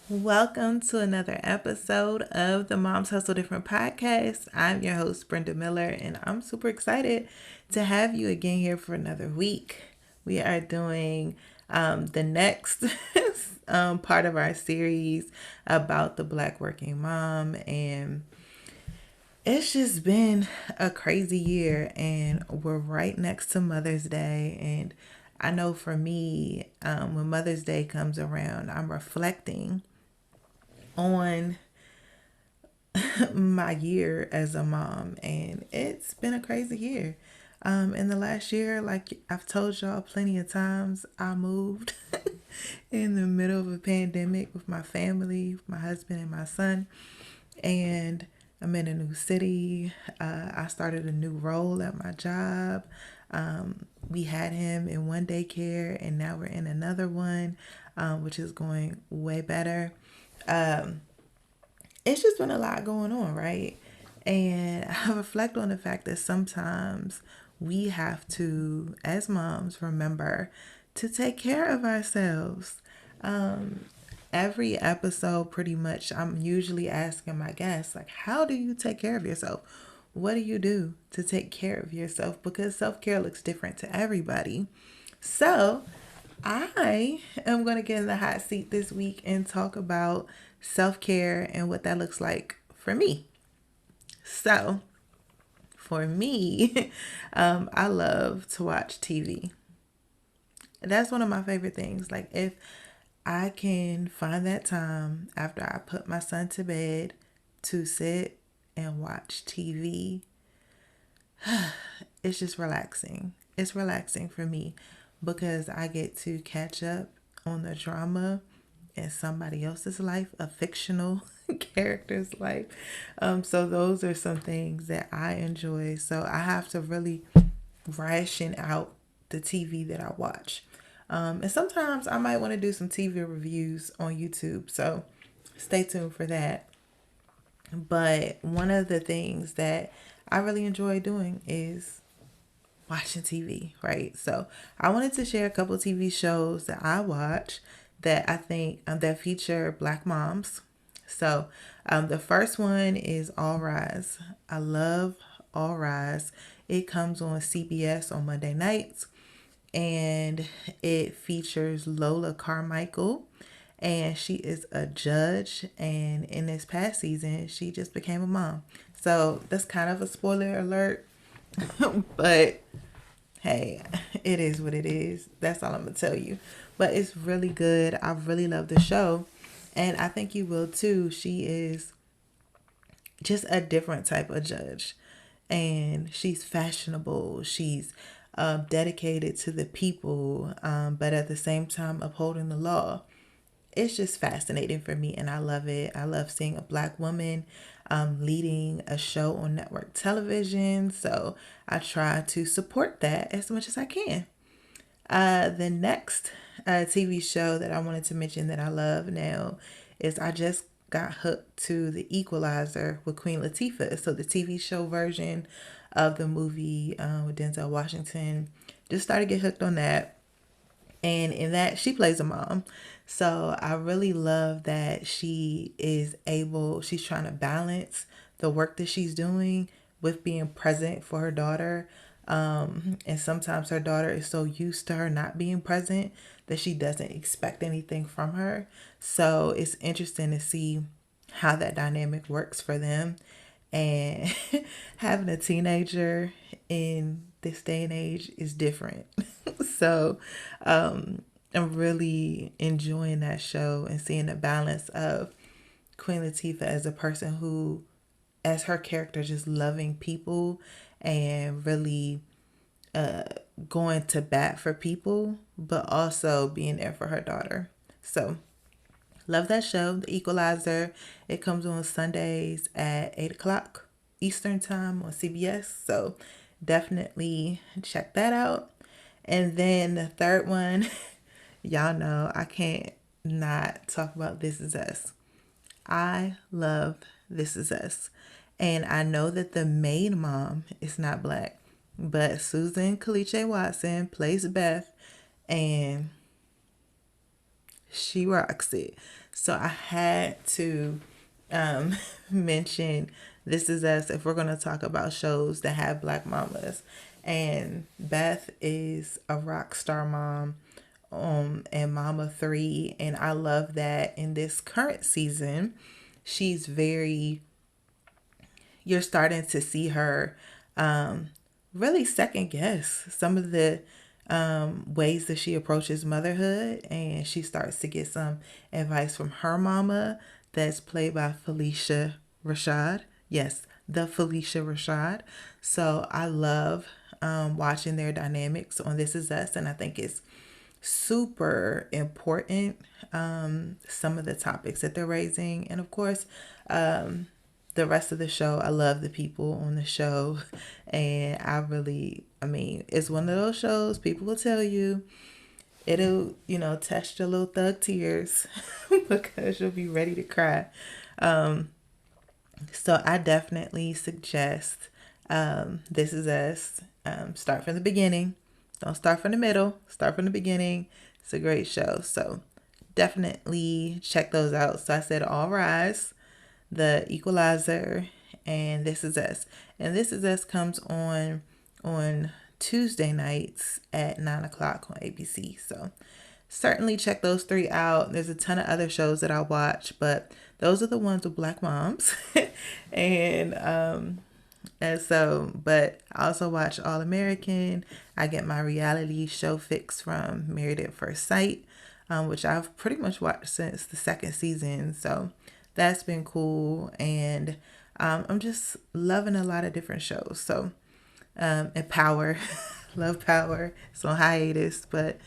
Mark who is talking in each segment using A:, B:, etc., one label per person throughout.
A: Welcome to another episode of the Moms Hustle Different podcast. I'm your host, Brenda Miller, and I'm super excited to have you again here for another week. We are doing the next part of our series about the Black working mom, and it's just been a crazy year, and we're right next to Mother's Day. And I know for me, when Mother's Day comes around, I'm reflecting on my year as a mom, and it's been a crazy year. In the last year, like I've told y'all plenty of times, I moved in the middle of a pandemic with my family, with my husband and my son, and I'm in a new city. I started a new role at my job. We had him in one daycare, and now we're in another one, which is going way better. It's just been a lot going on, right? And I reflect on the fact that sometimes we have to, as moms, remember to take care of ourselves. Every episode, pretty much, I'm usually asking my guests, like, how do you take care of yourself? What do you do to take care of yourself? Because self care looks different to everybody. So, I am going to get in the hot seat this week and talk about self care and what that looks like for me. So, for me, I love to watch TV. That's one of my favorite things. Like, if I can find that time after I put my son to bed to sit and watch TV, it's just relaxing. It's relaxing for me because I get to catch up on the drama in somebody else's life, a fictional character's life. So those are some things that I enjoy. So I have to really ration out the TV that I watch. And sometimes I might want to do some TV reviews on YouTube. So stay tuned for that. But one of the things that I really enjoy doing is watching TV, right? So I wanted to share a couple TV shows that I watch that I think that feature Black moms. So the first one is All Rise. I love All Rise. It comes on CBS on Monday nights, and it features Lola Carmichael, and she is a judge, and in this past season she just became a mom. So that's kind of a spoiler alert, but hey, it is what it is. That's all I'm gonna tell you. But it's really good. I really love the show, and I think you will too. She is just a different type of judge, and she's fashionable. She's dedicated to the people, but at the same time upholding the law. It's just fascinating for me, and I love it. I love seeing a Black woman leading a show on network television, so I try to support that as much as I can. The next TV show that I wanted to mention that I love now is I just got hooked to The Equalizer with Queen Latifah. So the TV show version of the movie with Denzel Washington. Just started to get hooked on that. And in that, she plays a mom. So I really love that she's trying to balance the work that she's doing with being present for her daughter. And sometimes her daughter is so used to her not being present that she doesn't expect anything from her. So it's interesting to see how that dynamic works for them. And having a teenager in this day and age is different. So I'm really enjoying that show and seeing the balance of Queen Latifah as a person who, as her character, just loving people and really going to bat for people, but also being there for her daughter. So love that show, The Equalizer. It comes on Sundays at 8 o'clock Eastern Time on CBS. So definitely check that out. And then the third one, y'all know I can't not talk about This Is Us. I love This Is Us. And I know that the main mom is not Black, but Susan Kaliche Watson plays Beth, and she rocks it. So I had to um, mention This Is Us if we're going to talk about shows that have black mamas. And Beth is a rock star mom and mama three. And I love that in this current season, she's very, you're starting to see her really second guess some of the ways that she approaches motherhood, and she starts to get some advice from her mama, that's played by Felicia Rashad. Yes, the Felicia Rashad. So I love watching their dynamics on This Is Us, and I think it's super important, some of the topics that they're raising. And of course, the rest of the show, I love the people on the show. And I mean, it's one of those shows people will tell you it'll, test your little thug tears because you'll be ready to cry. So I definitely suggest This Is Us. Start from the beginning. Don't start from the middle. Start from the beginning. It's a great show. So definitely check those out. So I said All Rise, The Equalizer, and This Is Us. And This Is Us comes on Tuesday nights at 9 o'clock on ABC. So certainly check those three out. There's a ton of other shows that I watch, but those are the ones with black moms. And so, but I also watch All American. I get my reality show fix from Married at First Sight, which I've pretty much watched since the second season. So that's been cool. And I'm just loving a lot of different shows. So, and Power, love Power. It's on hiatus, but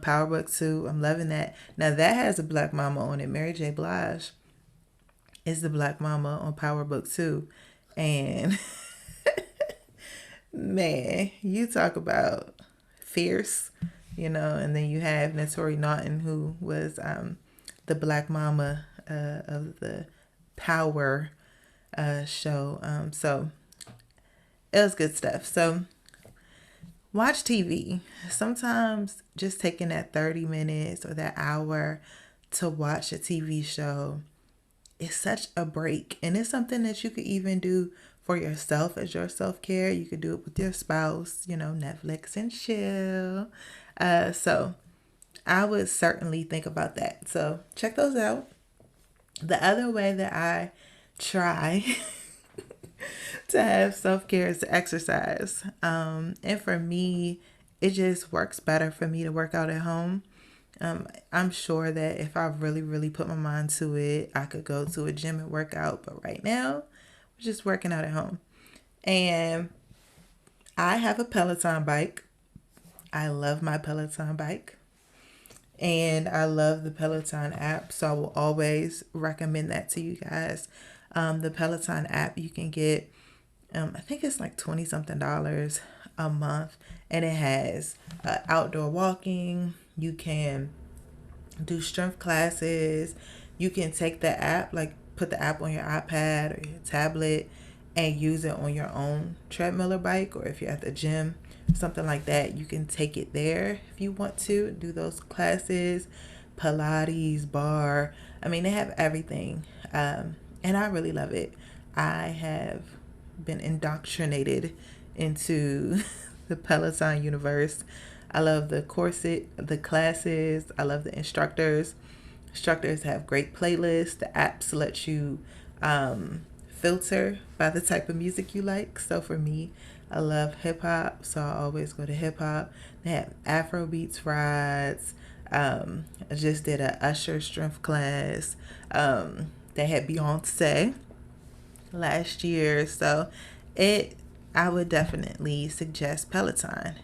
A: Power Book 2, I'm loving that. Now that has a black mama on it. Mary J. Blige is the black mama on Power Book 2. And man, you talk about fierce, and then you have Naturi Naughton, who was the black mama of the Power show. So it was good stuff. So watch TV. Sometimes just taking that 30 minutes or that hour to watch a TV show is such a break. And it's something that you could even do for yourself as your self-care. You could do it with your spouse, Netflix and chill. So I would certainly think about that. So check those out. The other way that I try to have self-care is to exercise. And for me, it just works better for me to work out at home. I'm sure that if I really, really put my mind to it, I could go to a gym and work out. But right now, we're just working out at home. And I have a Peloton bike. I love my Peloton bike. And I love the Peloton app. So I will always recommend that to you guys. The Peloton app, you can get, I think it's like 20 something dollars a month. And it has outdoor walking. You can do strength classes. You can take the app, like put the app on your iPad or your tablet and use it on your own treadmill or bike, or if you're at the gym, something like that, you can take it there if you want to do those classes. Pilates, bar, I mean, they have everything. And I really love it. I have been indoctrinated into the Peloton universe. I love the corset, the classes. I love the instructors. Instructors have great playlists. The apps let you filter by the type of music you like. So for me, I love hip hop, so I always go to hip hop. They have Afro beats rides. I just did a Usher strength class. They had Beyonce last year, so I would definitely suggest Peloton.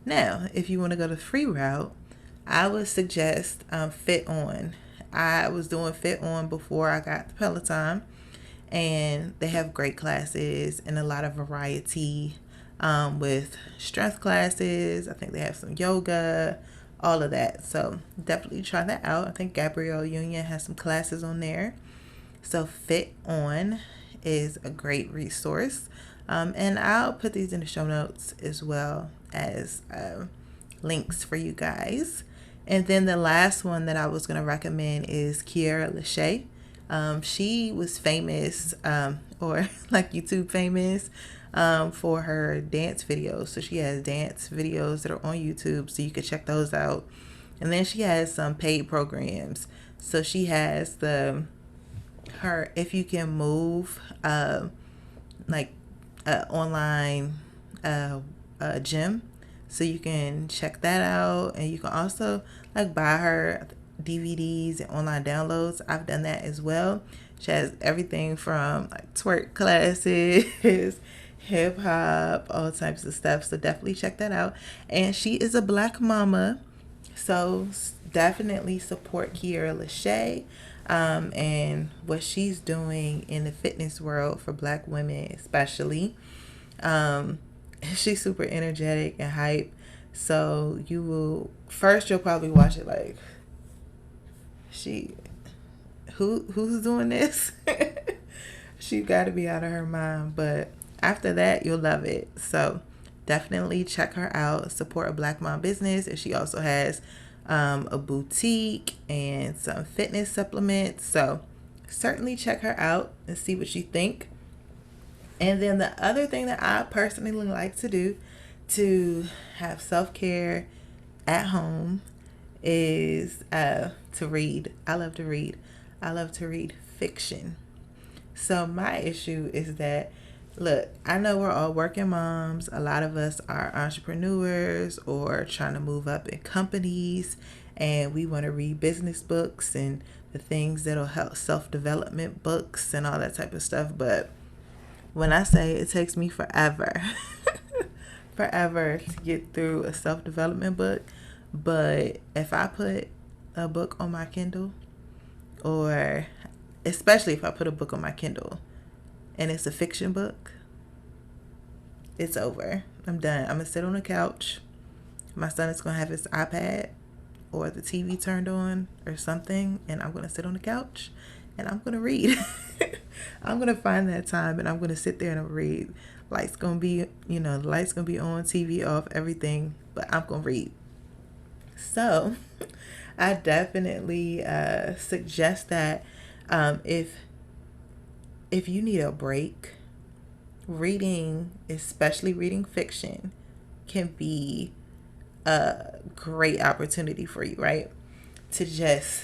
A: Now, if you want to go the free route, I would suggest Fit On. I was doing Fit On before I got the Peloton, and they have great classes and a lot of variety with strength classes. I think they have some yoga, all of that. So definitely try that out. I think Gabrielle Union has some classes on there. So Fit On is a great resource. And I'll put these in the show notes as well as links for you guys. And then the last one that I was going to recommend is Kiara Lachey. She was famous, or like YouTube famous, for her dance videos. So she has dance videos that are on YouTube, so you can check those out. And then she has some paid programs. So she has her If You Can Move, like online gym. So you can check that out, and you can also like buy her DVDs and online downloads. I've done that as well. She has everything from like twerk classes, hip hop, all types of stuff. So definitely check that out. And she is a Black mama, so definitely support Kiara Lachey, and what she's doing in the fitness world for Black women, especially. She's super energetic and hype. So you'll probably watch it like, who's doing this? She got to be out of her mind. But after that, you'll love it. So definitely check her out. Support a Black mom business. And she also has a boutique and some fitness supplements. So certainly check her out and see what you think. And then the other thing that I personally like to do to have self-care at home is to read. I love to read. I love to read fiction. So my issue is that, look, I know we're all working moms. A lot of us are entrepreneurs or trying to move up in companies, and we want to read business books and the things that'll help, self-development books and all that type of stuff. But when I say it takes me forever, forever to get through a self-development book, but if I put a book on my Kindle, or especially if I put a book on my Kindle and it's a fiction book, it's over. I'm done. I'm going to sit on the couch. My son is going to have his iPad or the TV turned on or something, and I'm going to sit on the couch and I'm going to read. I'm going to find that time and I'm going to sit there and read. Lights going to be, the lights going to be on, TV off, everything, but I'm going to read. So I definitely suggest that if you need a break, reading, especially reading fiction, can be a great opportunity for you, right? To just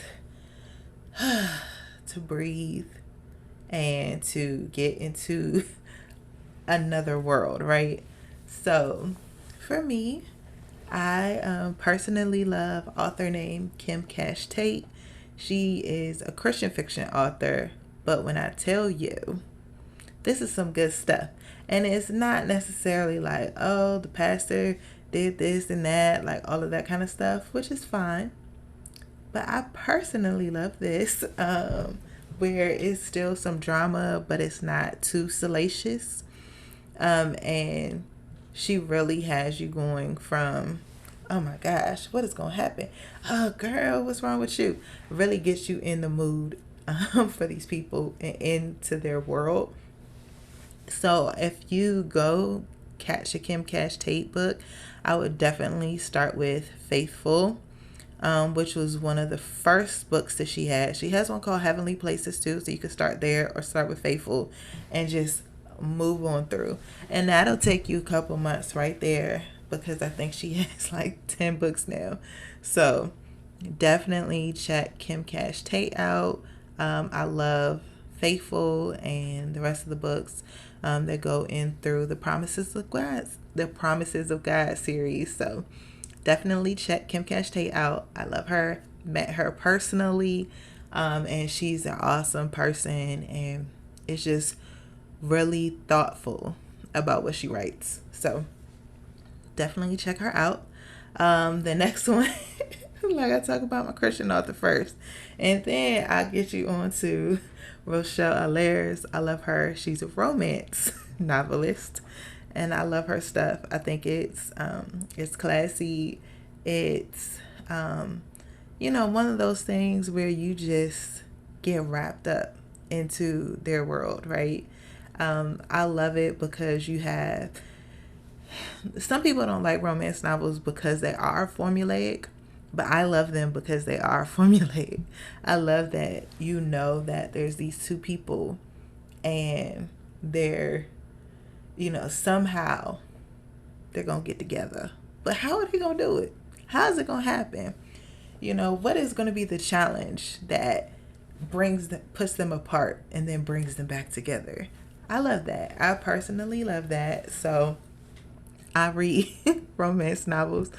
A: to breathe and to get into another world, right? So for me, I personally love author named Kim Cash Tate. She is a Christian fiction author, but when I tell you, this is some good stuff. And it's not necessarily like, oh, the pastor did this and that, like all of that kind of stuff, which is fine. But I personally love this, where it's still some drama, but it's not too salacious. And she really has you going from, oh my gosh, what is going to happen? Oh, girl, what's wrong with you? Really gets you in the mood for these people and into their world. So if you go catch a Kim Cash Tate book, I would definitely start with Faithful, which was one of the first books that she had. She has one called Heavenly Places too, so you can start there or start with Faithful and just move on through. And that'll take you a couple months right there, because I think she has like 10 books now. So definitely check Kim Cash Tate out. I love Faithful and the rest of the books that go in through the Promises of God series. So definitely check Kim Cash Tate out. I love her. Met her personally, and she's an awesome person, and it's just really thoughtful about what she writes. So definitely check her out. The next one, like I talk about my Christian author first, and then I'll get you on to Rochelle Allairs. I love her. She's a romance novelist, and I love her stuff. I think it's classy. It's one of those things where you just get wrapped up into their world, right? I love it because you have, some people don't like romance novels because they are formulaic, But I love them because they are formulaic. I love that you know that there's these two people and they're, somehow they're going to get together. But how are they going to do it? How is it going to happen? What is going to be the challenge that puts them apart and then brings them back together? I love that. I personally love that. So I read romance novels,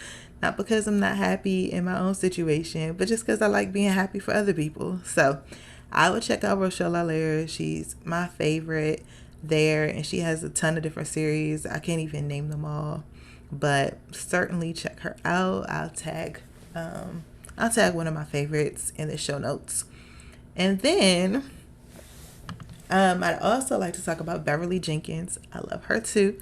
A: not because I'm not happy in my own situation, but just because I like being happy for other people. So I would check out Rochelle Allaire. She's my favorite there, and she has a ton of different series. I can't even name them all, but certainly check her out. I'll tag one of my favorites in the show notes. And then I'd also like to talk about Beverly Jenkins. I love her too.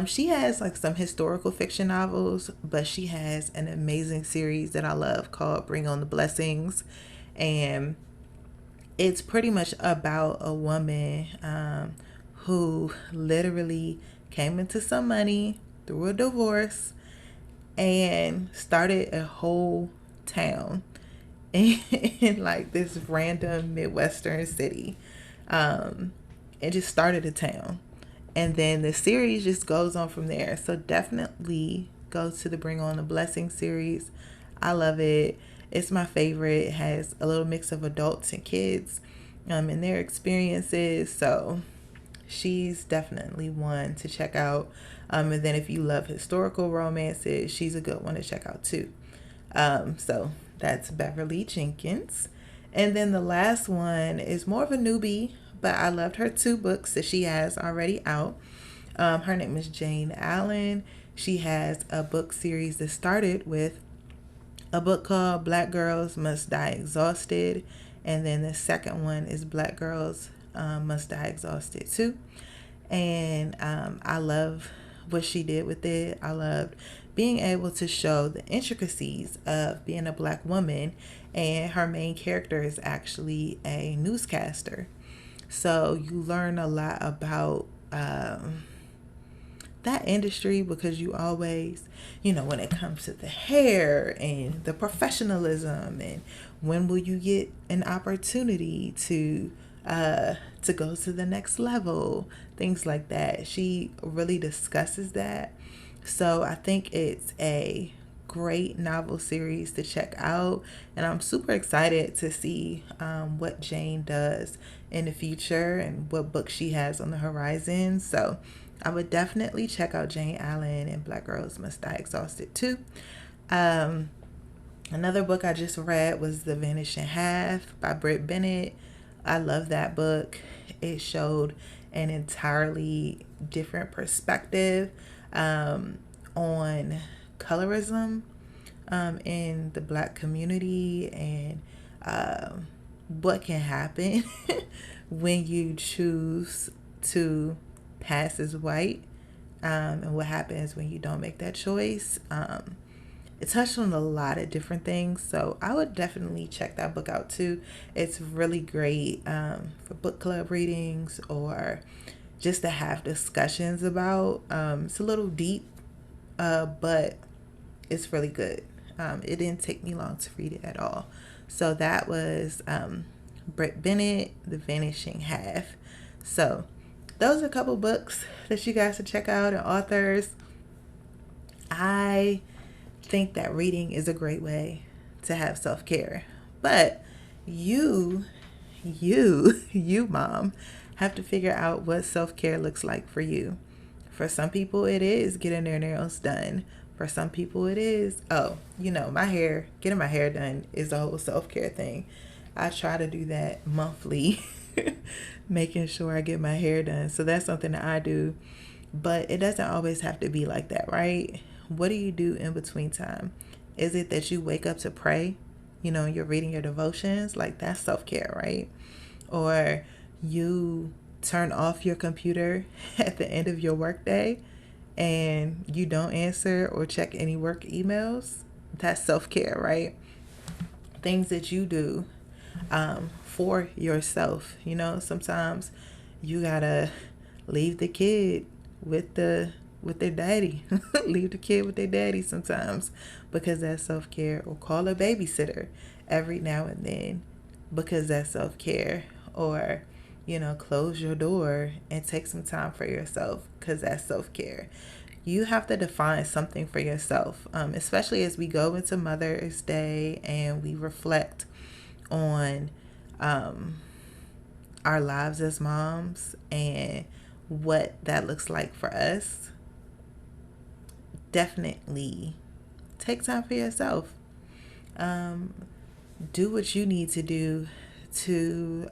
A: She has like some historical fiction novels, but she has an amazing series that I love called Bring on the Blessings. And it's pretty much about a woman who literally came into some money through a divorce and started a whole town in like this random Midwestern city. It just started a town. And then the series just goes on from there. So definitely go to the Bring On the Blessing series. I love it. It's my favorite. It has a little mix of adults and kids and their experiences. So she's definitely one to check out. And then if you love historical romances, she's a good one to check out too. So that's Beverly Jenkins. And then the last one is more of a newbie, but I loved her 2 books that she has already out. Her name is Jane Allen. She has a book series that started with a book called Black Girls Must Die Exhausted. And then the second one is Black Girls Must Die Exhausted too. And I love what she did with it. I loved being able to show the intricacies of being a Black woman, and her main character is actually a newscaster. So you learn a lot about that industry, because you always, when it comes to the hair and the professionalism and when will you get an opportunity to go to the next level, things like that. She really discusses that. So I think it's a great novel series to check out, and I'm super excited to see what Jane does in the future and what books she has on the horizon. So I would definitely check out Jane Allen and Black Girls Must Die Exhausted too. Another book I just read was The Vanishing Half by Britt Bennett. I love that book. It showed an entirely different perspective on colorism in the Black community, and what can happen when you choose to pass as white, and what happens when you don't make that choice. It touched on a lot of different things, so I would definitely check that book out too. It's really great for book club readings or just to have discussions about. It's a little deep, but it's really good. It didn't take me long to read it at all. So that was Britt Bennett, The Vanishing Half. So those are a couple books that you guys should check out, and authors. I think that reading is a great way to have self-care, but you mom, have to figure out what self-care looks like for you. For some people it is getting their nails done. For some people it is getting my hair done is a whole self-care thing. I try to do that monthly making sure I get my hair done. So that's something that I do, but it doesn't always have to be like that, right? What do you do in between time? Is it that you wake up to pray? You're reading your devotions, like that's self-care, right? Or you turn off your computer at the end of your workday and you don't answer or check any work emails. That's self-care, right? Things that you do for yourself. Sometimes you gotta leave the kid with the with their daddy. Leave the kid with their daddy sometimes because that's self-care. Or call a babysitter every now and then because that's self-care. Or, close your door and take some time for yourself because that's self-care. You have to define something for yourself, especially as we go into Mother's Day and we reflect on our lives as moms and what that looks like for us. Definitely take time for yourself. Do what you need to do to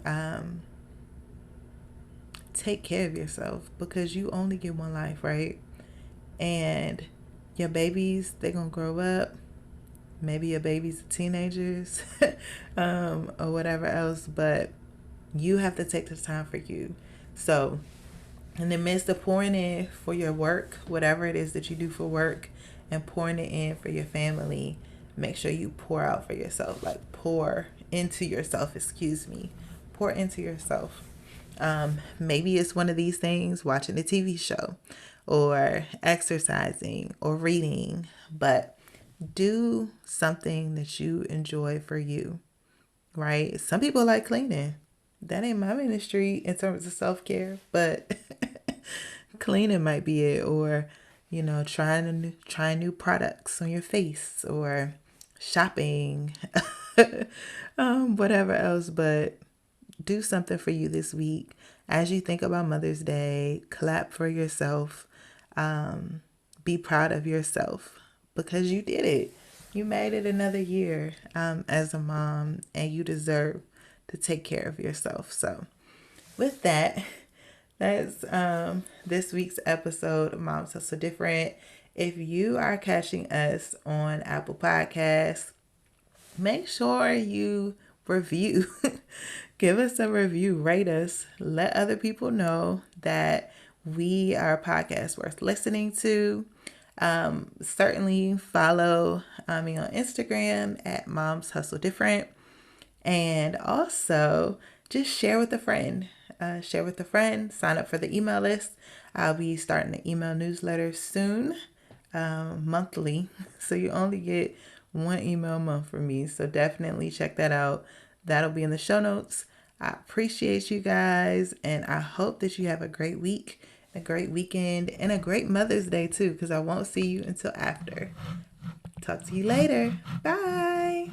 A: take care of yourself because you only get one life, right? And your babies, they're going to grow up. Maybe your babies are teenagers or whatever else, but you have to take the time for you. So in the midst of pouring in for your work, whatever it is that you do for work, and pouring it in for your family, make sure you pour out for yourself. Like pour into yourself, pour into yourself. Maybe it's one of these things, watching a TV show or exercising or reading, but do something that you enjoy for you, right? Some people like cleaning. That ain't my ministry in terms of self-care, but cleaning might be it. Or, trying new products on your face, or shopping, whatever else. But do something for you this week. As you think about Mother's Day, clap for yourself. Be proud of yourself because you did it. You made it another year as a mom, and you deserve to take care of yourself. So with that, that's this week's episode of Moms Hustle Different. If you are catching us on Apple Podcasts, make sure you review. Give us a review, rate us, let other people know that we are a podcast worth listening to. Certainly follow me on Instagram at Moms Hustle Different. And also just share with a friend. Sign up for the email list. I'll be starting the email newsletter soon, monthly. So you only get one email a month from me. So definitely check that out. That'll be in the show notes. I appreciate you guys, and I hope that you have a great week, a great weekend, and a great Mother's Day too, because I won't see you until after. Talk to you later. Bye.